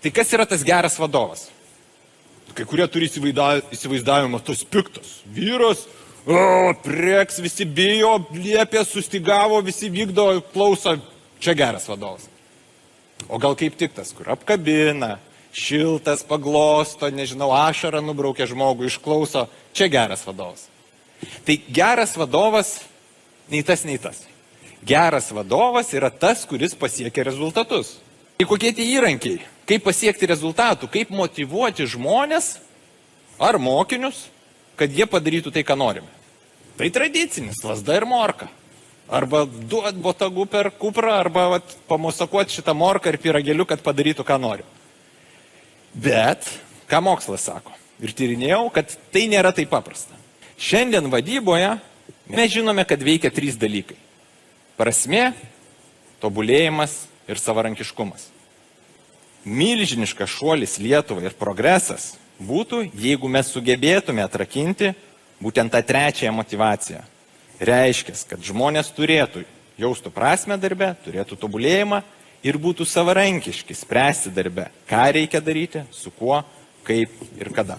Tai kas yra tas geras vadovas? Kai kurie turi įsivaizdavimą, tos piktas vyras, prieks, visi bijo, liepė, sustigavo, visi vykdo, klauso, čia geras vadovas. O gal kaip tik tas, kur apkabina, šiltas, paglosto, nežinau, ašarą nubraukia žmogų, išklauso, čia geras vadovas. Tai geras vadovas, nei tas, nei tas. Geras vadovas yra tas, kuris pasiekia rezultatus. Tai kokie tie įrankiai? Kaip pasiekti rezultatų? Kaip motyvuoti žmonės ar mokinius, kad jie padarytų tai, ką norime? Tai tradicinis, lazda ir morka. Arba duot botagų per kuprą, arba pamosakuoti šitą morką ir pyragėlių, kad padarytų, ką noriu. Bet, ką mokslas sako, ir tyrinėjau, kad tai nėra taip paprasta. Šiandien vadyboje mes žinome, kad veikia 3 dalykai. Prasmė, tobulėjimas ir savarankiškumas. Milžiniškas šuolis Lietuvai ir progresas būtų, jeigu mes sugebėtume atrakinti būtent tą 3 motyvaciją. Reiškia, kad žmonės turėtų jaustų prasmę darbe, turėtų tobulėjimą ir būtų savarankiški spręsti darbe, ką reikia daryti, su kuo, kaip ir kada.